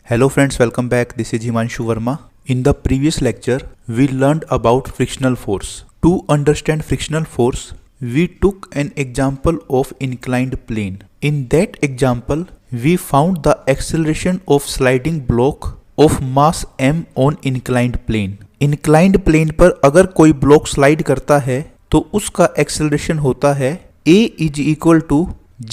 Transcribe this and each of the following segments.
Hello friends, welcome back. This is Himanshu Verma. In the previous lecture, we learned about frictional force. To understand frictional force, we took an example of inclined plane. In that example, we found the acceleration of sliding block of mass m on inclined plane. Inclined plane पर अगर कोई block slide करता है तो उसका acceleration होता है a is equal to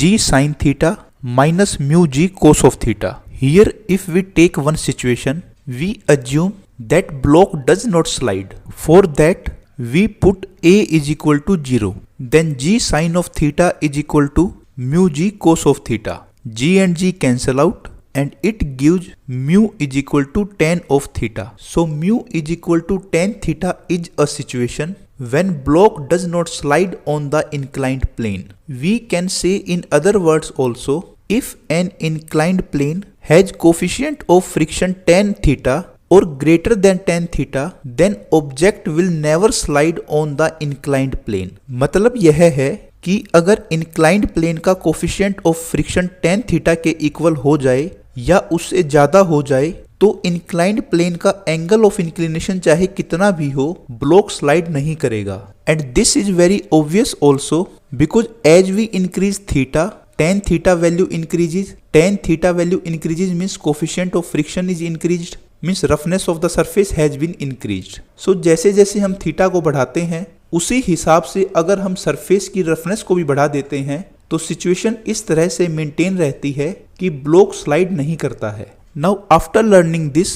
g sin theta minus mu g cos of theta. Here if we take one situation, we assume that block does not slide. For that, we put a is equal to 0. Then g sin of theta is equal to mu g cos of theta. G and g cancel out and it gives mu is equal to tan of theta. So mu is equal to tan theta is a situation when block does not slide on the inclined plane. We can say in other words also, if an inclined plane has coefficient of friction tan theta or greater than tan theta, then object will never slide on the inclined plane. मतलब यह है कि अगर inclined plane का coefficient of friction tan theta के equal हो जाए या उससे ज्यादा हो जाए तो inclined plane का angle of inclination चाहे कितना भी हो, block slide नहीं करेगा. And this is very obvious also because as we increase theta, tan theta value increases. Tan theta value increases means coefficient of friction is increased, means roughness of the surface has been increased. So जैसे जैसे हम theta को बढ़ाते हैं उसी हिसाब से अगर हम सरफेस की रफनेस को भी बढ़ा देते हैं तो सिचुएशन इस तरह से मेंटेन रहती है कि ब्लॉक स्लाइड नहीं करता है. Now after learning this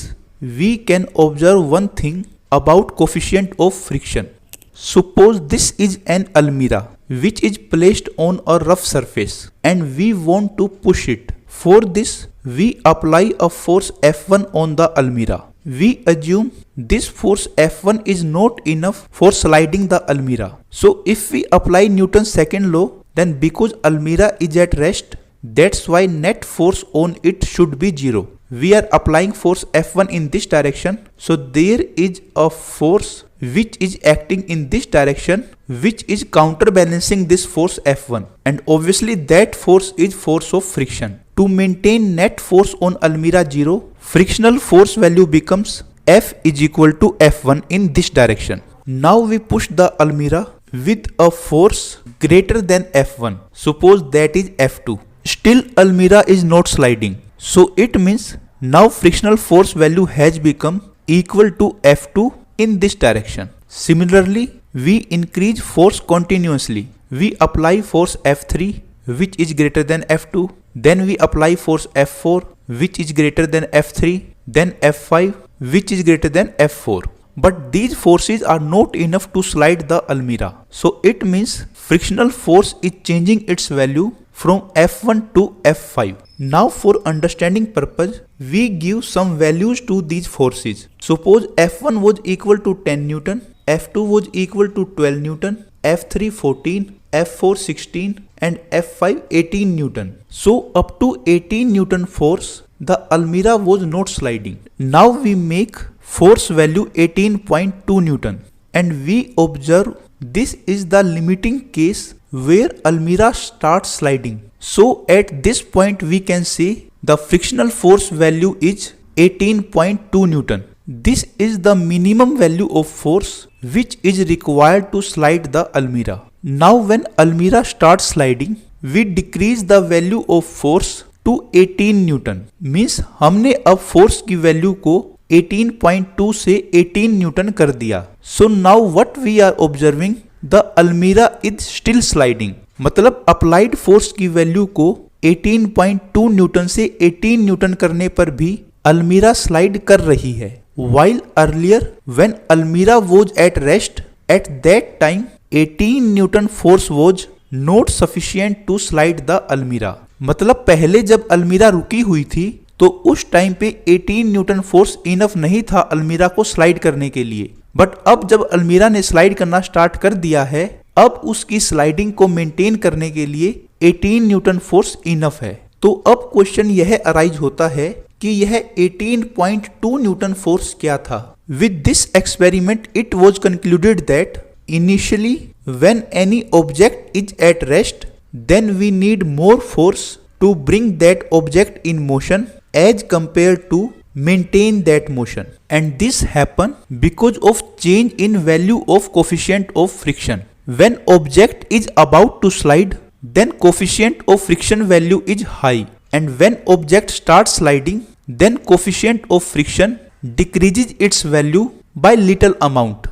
we can observe one thing about coefficient of friction. Suppose this is an almirah which is placed on a rough surface and we want to push it. For this, we apply a force F1 on the almirah. We assume this force F1 is not enough for sliding the almirah. So if we apply Newton's second law, then because almirah is at rest, that's why net force on it should be 0. We are applying force F1 in this direction. So there is a force which is acting in this direction which is counterbalancing this force F1, and obviously that force is force of friction. To maintain net force on almirah 0, frictional force value becomes F is equal to F1 in this direction. Now we push the almirah with a force greater than F1. Suppose that is F2. Still almirah is not sliding. So it means now frictional force value has become equal to F2 in this direction. Similarly, we increase force continuously. We apply force F3 which is greater than F2. Then we apply force F4 which is greater than F3. Then F5 which is greater than F4. But these forces are not enough to slide the almirah. So it means frictional force is changing its value from F1 to F5. Now for understanding purpose, we give some values to these forces. Suppose F1 was equal to 10 Newton, F2 was equal to 12 Newton, F3 14, F4 16 and F5 18 Newton. So up to 18 Newton force, the almirah was not sliding. Now we make force value 18.2 Newton and we observe this is the limiting case where almirah starts sliding. So at this point we can say the frictional force value is 18.2 Newton. This is the minimum value of force which is required to slide the almirah. Now when almirah starts sliding, we decrease the value of force to 18 Newton. Means हमने अब force की value को 18.2 से 18 Newton कर दिया. So now what we are observing, the almirah is still sliding. मतलब applied force की value को 18.2 न्यूटन से 18 न्यूटन करने पर भी almirah स्लाइड कर रही है. While earlier when almirah was at rest, at that time 18 Newton force was not sufficient to slide the almirah. मतलब पहले जब almirah रुकी हुई थी तो उस टाइम पे 18 न्यूटन फोर्स इनफ नहीं था अलमीरा को स्लाइड करने के लिए. बट अब जब अलमीरा ने स्लाइड करना स्टार्ट कर दिया है, अब उसकी स्लाइडिंग को मेंटेन करने के लिए 18 न्यूटन फोर्स इनफ है. तो अब क्वेश्चन यह अराइज होता है कि यह 18.2 न्यूटन फोर्स क्या था. With this experiment it was concluded that initially when any object is at rest, then we need more force to bring that object in motion as compared to maintain that motion, and this happen because of change in value of coefficient of friction. When object is about to slide, then coefficient of friction value is high, and when object starts sliding, then coefficient of friction decreases its value by little amount.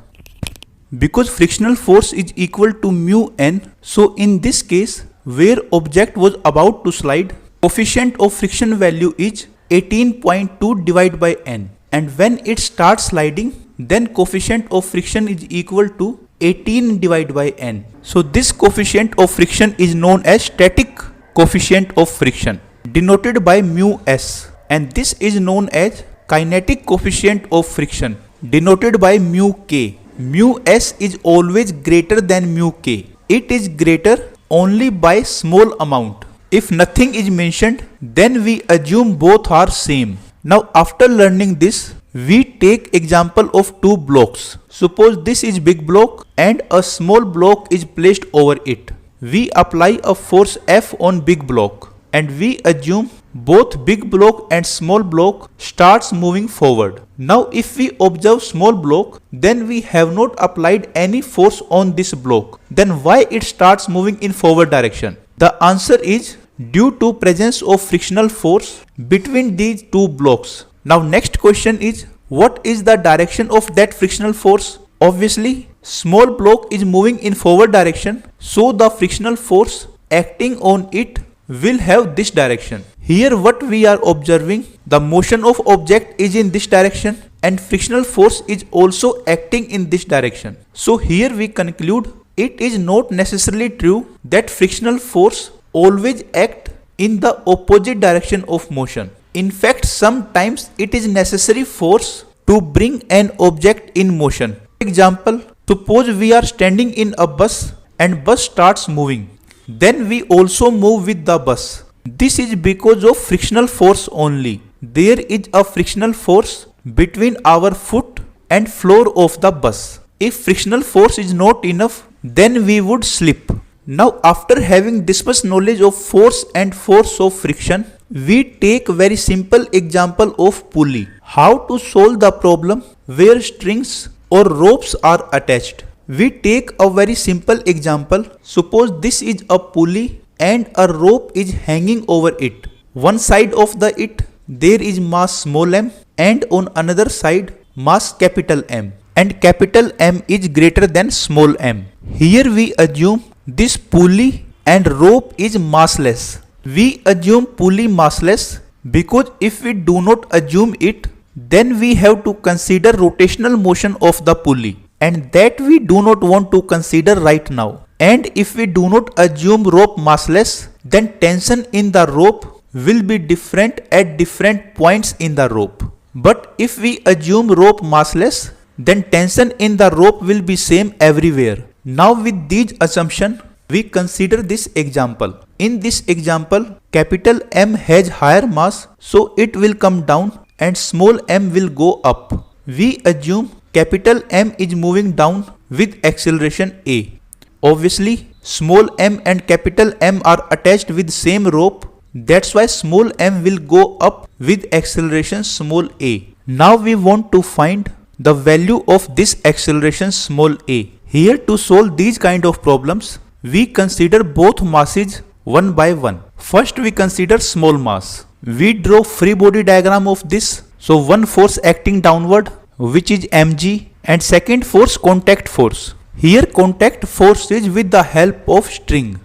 Because frictional force is equal to mu n, so in this case where object was about to slide, coefficient of friction value is 18.2 divided by n, and when it starts sliding, then coefficient of friction is equal to 18 divided by n. So this coefficient of friction is known as static coefficient of friction, denoted by mu s, and this is known as kinetic coefficient of friction, denoted by mu k. Mu s is always greater than mu k. It is greater only by small amount. If nothing is mentioned, then we assume both are same. Now after learning this, we take example of two blocks. Suppose this is big block and a small block is placed over it. We apply a force F on big block, and we assume both big block and small block starts moving forward. Now if we observe small block, then we have not applied any force on this block. Then why it starts moving in forward direction? The answer is due to presence of frictional force between these two blocks. Now next question is, what is the direction of that frictional force? Obviously small block is moving in forward direction, so the frictional force acting on it will have this direction. Here what we are observing, the motion of object is in this direction and frictional force is also acting in this direction. So here we conclude it is not necessarily true that frictional force always act in the opposite direction of motion. In fact, sometimes it is necessary force to bring an object in motion. For example, suppose we are standing in a bus and bus starts moving. Then we also move with the bus. This is because of frictional force only. There is a frictional force between our foot and floor of the bus. If frictional force is not enough, then we would slip. Now after having this much knowledge of force and force of friction, we take very simple example of pulley. How to solve the problem where strings or ropes are attached? We take a very simple example. Suppose this is a pulley and a rope is hanging over it. One side of the it there is mass small m, and on another side mass capital M, and capital M is greater than small m. Here we assume this pulley and rope is massless. We assume pulley massless because if we do not assume it, then we have to consider rotational motion of the pulley, and that we do not want to consider right now. And if we do not assume rope massless, then tension in the rope will be different at different points in the rope. But if we assume rope massless, then tension in the rope will be same everywhere. Now with these assumptions, we consider this example. In this example, capital M has higher mass, so it will come down and small m will go up. We assume capital M is moving down with acceleration A. Obviously, small m and capital M are attached with same rope. That's why small m will go up with acceleration small a. Now we want to find the value of this acceleration small a. Here to solve these kind of problems, we consider both masses one by one. First we consider small mass. We draw free body diagram of this. So one force acting downward, which is mg, and second force contact force. Here contact force is with the help of string.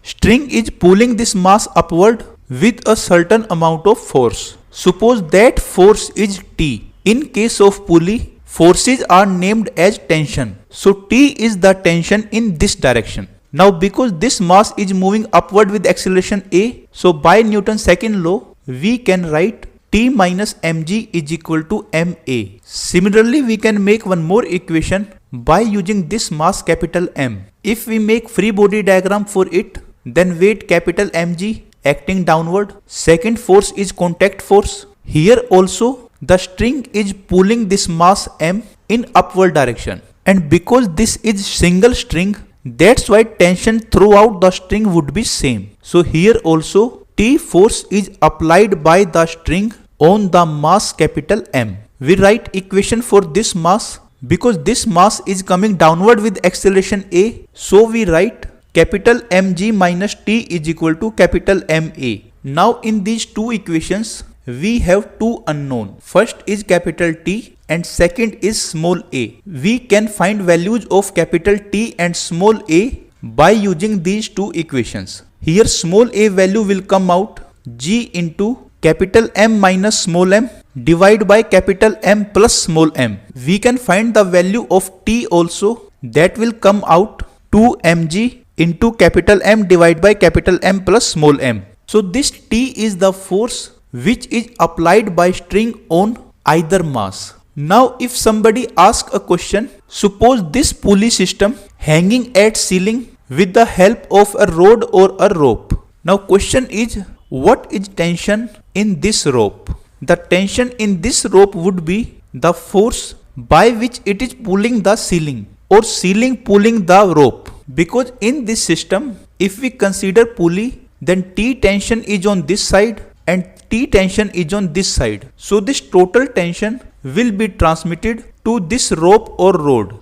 String is pulling this mass upward with a certain amount of force. Suppose that force is T. In case of pulley, forces are named as tension. So T is the tension in this direction. Now because this mass is moving upward with acceleration A, so by Newton's second law, we can write T minus mg is equal to ma. Similarly, we can make one more equation by using this mass capital M. If we make free body diagram for it, then weight capital mg acting downward. Second force is contact force. Here also the string is pulling this mass m in upward direction. And because this is single string, that's why tension throughout the string would be same. So here also T force is applied by the string on the mass capital M. We write equation for this mass because this mass is coming downward with acceleration a. So we write capital mg minus t is equal to capital Ma. Now in these two equations, we have two unknown. First is capital T and second is small a. We can find values of capital T and small a by using these two equations. Here small a value will come out g into capital M minus small m divided by capital M plus small m. We can find the value of T also, that will come out 2 mg into capital M divided by capital M plus small m. So this T is the force which is applied by string on either mass. Now if somebody asks a question, suppose this pulley system hanging at ceiling with the help of a rod or a rope. Now question is, what is tension in this rope? The tension in this rope would be the force by which it is pulling the ceiling or ceiling pulling the rope. Because in this system, if we consider pulley, then T tension is on this side and T tension is on this side. So this total tension will be transmitted to this rope or rod.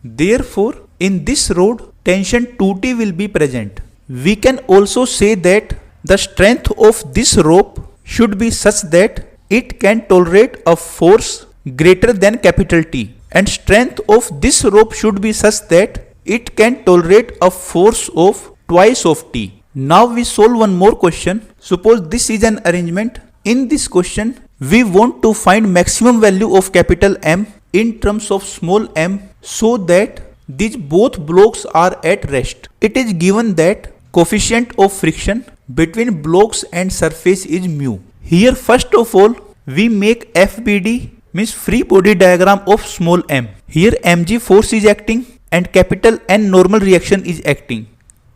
Therefore, in this rod, tension 2T will be present. We can also say that the strength of this rope should be such that it can tolerate a force greater than capital T, and strength of this rope should be such that it can tolerate a force of twice of T. Now we solve one more question. Suppose this is an arrangement. In this question, we want to find maximum value of capital M in terms of small m so that these both blocks are at rest. It is given that coefficient of friction between blocks and surface is mu. Here first of all, we make FBD, means free body diagram of small m. Here mg force is acting and capital N normal reaction is acting.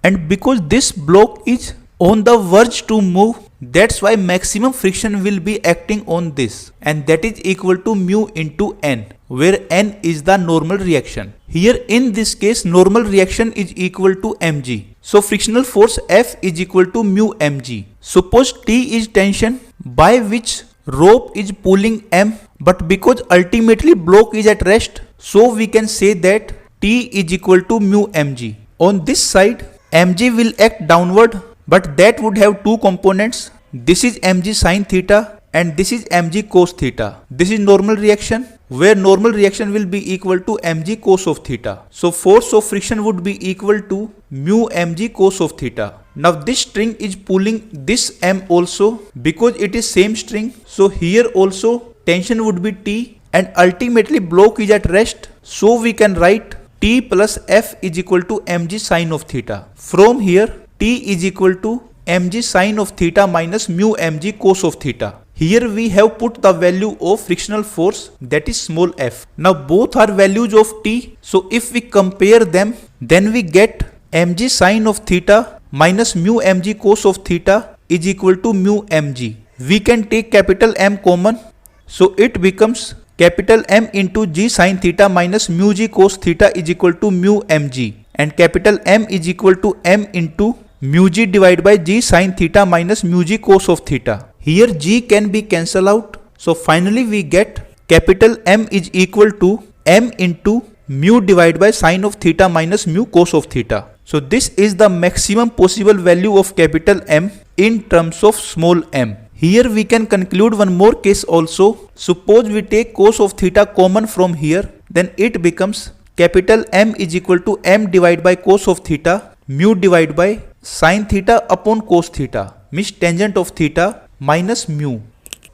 And because this block is on the verge to move, that's why maximum friction will be acting on this, and that is equal to mu into N, where N is the normal reaction. Here in this case, normal reaction is equal to mg. So frictional force F is equal to mu mg. Suppose T is tension by which rope is pulling M, but because ultimately block is at rest, so we can say that T is equal to mu mg. On this side, mg will act downward, but that would have two components. This is mg sin theta and this is mg cos theta. This is normal reaction, where normal reaction will be equal to mg cos of theta. So force of friction would be equal to mu mg cos of theta. Now this string is pulling this M also because it is same string. So here also tension would be T and ultimately block is at rest. So we can write T plus F is equal to mg sin of theta. From here T is equal to mg sin of theta minus mu mg cos of theta. Here we have put the value of frictional force, that is small f. Now both are values of T. So if we compare them, then we get mg sin of theta minus mu mg cos of theta is equal to mu mg. We can take capital M common. So it becomes capital M into g sin theta minus mu g cos theta is equal to mu mg. And capital M is equal to M into mu g divided by g sin theta minus mu g cos of theta. Here g can be cancelled out. So finally we get capital M is equal to M into mu divided by sin of theta minus mu cos of theta. So this is the maximum possible value of capital M in terms of small m. Here we can conclude one more case also. Suppose we take cos of theta common from here, then it becomes capital M is equal to M divided by cos of theta mu divided by sin theta upon cos theta, means tangent of theta minus mu.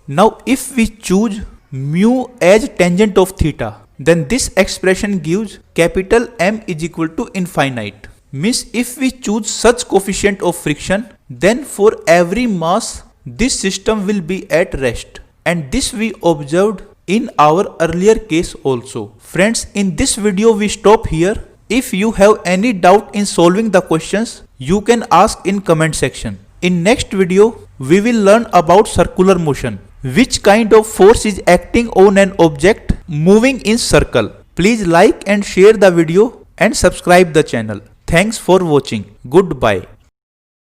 Now if we choose mu as tangent of theta, then this expression gives capital M is equal to infinite. Means if we choose such coefficient of friction, then for every mass this system will be at rest. And this we observed in our earlier case also. Friends, in this video we stop here. If you have any doubt in solving the questions, you can ask in comment section. In next video, we will learn about circular motion. Which kind of force is acting on an object moving in circle. Please like and share the video and subscribe the channel. Thanks for watching. Goodbye.